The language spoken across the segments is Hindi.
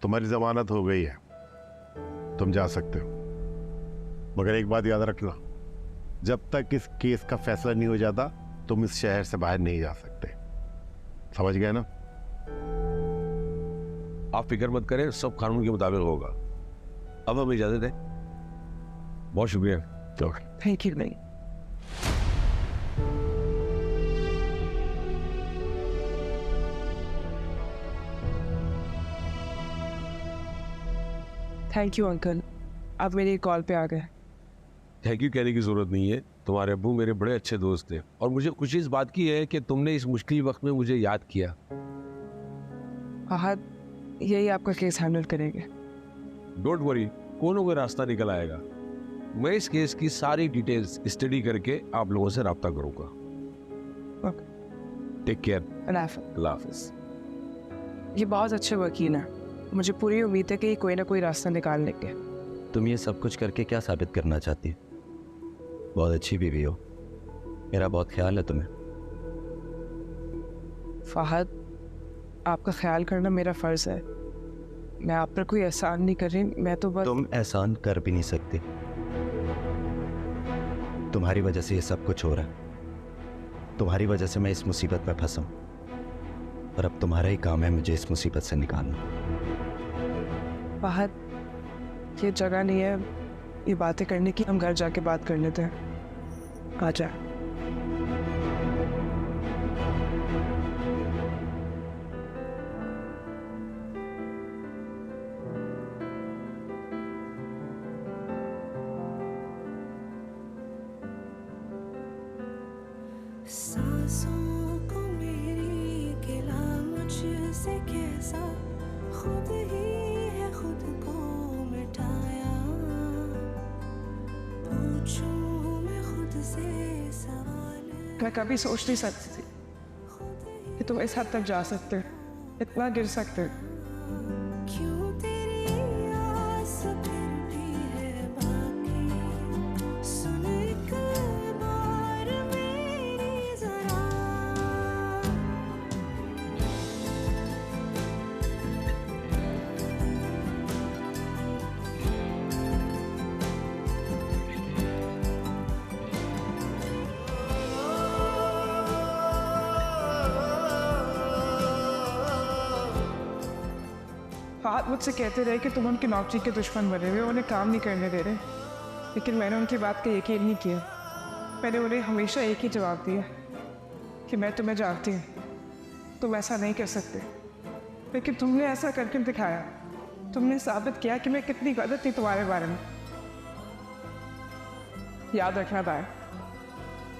तुम्हारी जमानत हो गई है, तुम जा सकते हो। मगर एक बात याद रखना, जब तक इस केस का फैसला नहीं हो जाता तुम इस शहर से बाहर नहीं जा सकते। समझ गए ना? आप फिक्र मत करें, सब कानून के मुताबिक होगा। अब हमें इजाजत है। बहुत शुक्रिया। Thank you. नहीं, थैंक यू अंकल, आप मेरी कॉल पे आ गए। थैंक यू कहने की जरूरत नहीं है। तुम्हारे अब्बू मेरे बड़े अच्छे दोस्त थे और मुझे खुशी इस बात की है कि तुमने इस मुश्किल वक्त में मुझे याद किया। फहद यही आपका केस हैंडल करेंगे। डोंट वरी, कोनो कोई रास्ता निकल आएगा। मैं इस केस की सारी डिटेल्स स्टडी करके आप लोगों से राब्ता करूंगा। Okay, take care. अल्लाह हाफिज। ये बहुत अच्छे वकील हैं, मुझे पूरी उम्मीद है कि कोई ना कोई रास्ता निकाल लेंगे। तुम ये सब कुछ करके क्या साबित करना चाहती हो? बहुत अच्छी बीवी हो, मेरा बहुत ख्याल है तुम्हें। फहद, आपका ख्याल करना मेरा फ़र्ज़ है। मैं आप पर कोई एहसान नहीं कर रही, मैं तो बस। तुम एहसान कर भी नहीं सकती। तुम्हारी वजह से ये सब कुछ हो रहा है। तुम्हारी वजह से मैं इस मुसीबत में फंसा हूं और अब तुम्हारा ही काम है मुझे इस मुसीबत से निकालना। फहद, ये जगह नहीं है ये बातें करने की, हम घर जाके बात कर लेते हैं। आ जा। सांसों को मेरी गिला मुझसे कैसा, खुद ही है खुद को मिटाया। पूछूं मैं खुद से सवाल, मैं कभी सोच नहीं सकती थी कि तुम इस हद तक जा सकते हो, इतना गिर सकते हो। क्यों तेरी आस फिर भी है बाकी, सुन एक बार मेरी जरा। फहद मुझसे कहते रहे कि तुम उनकी नौकरी के दुश्मन बने हुए, उन्हें काम नहीं करने दे रहे, लेकिन मैंने उनकी बात का यकीन नहीं किया। मैंने उन्हें हमेशा एक ही जवाब दिया कि मैं तुम्हें जानती हूँ, तुम ऐसा नहीं कर सकते। लेकिन तुमने ऐसा करके दिखाया, तुमने साबित किया कि मैं कितनी गलत थी तुम्हारे बारे में। याद रखना दाया,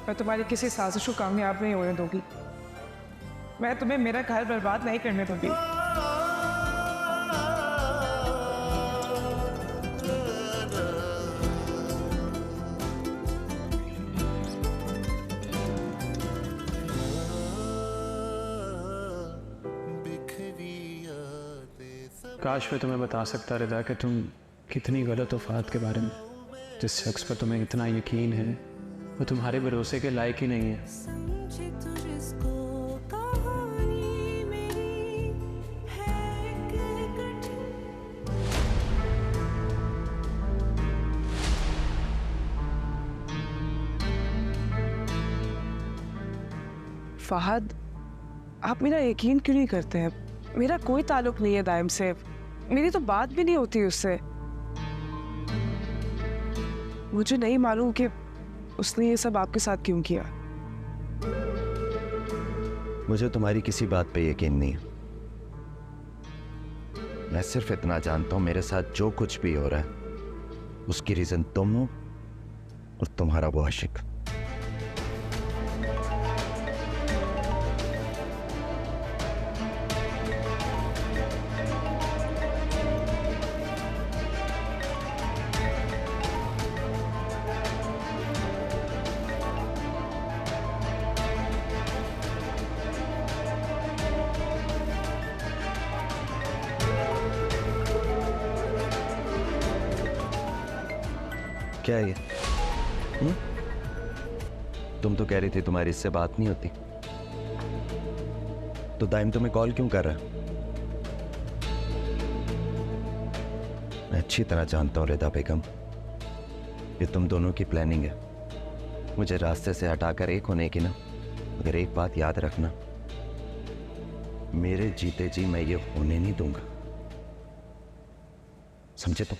मैं तुम्हारी किसी साजिश को कामयाब नहीं होने दूंगी। मैं तुम्हें मेरा घर बर्बाद नहीं करने दूंगी। काश मैं तुम्हें बता सकता रिदा कि तुम कितनी गलत हो फहद के बारे में। जिस शख्स पर तुम्हें इतना यकीन है वो तुम्हारे भरोसे के लायक ही नहीं है। समझे तू जिसको कहानी मेरी है एक कठिन। फहद, आप मेरा यकीन क्यों नहीं करते हैं? मेरा कोई ताल्लुक नहीं है दाइम से, मेरी तो बात भी नहीं होती उससे। मुझे नहीं मालूम कि उसने ये सब आपके साथ क्यों किया। मुझे तुम्हारी किसी बात पे यकीन नहीं है। मैं सिर्फ इतना जानता हूं मेरे साथ जो कुछ भी हो रहा है उसकी रीजन तुम हो और तुम्हारा वो आशिक। क्या है ये? तुम तो कह रही थी तुम्हारी इससे बात नहीं होती, तो दाइम तुम्हें कॉल क्यों कर रहा है? मैं अच्छी तरह जानता हूँ रिदा बेगम, ये तुम दोनों की प्लानिंग है मुझे रास्ते से हटाकर एक होने की ना। मगर एक बात याद रखना, मेरे जीते जी मैं ये होने नहीं दूंगा, समझे तुम?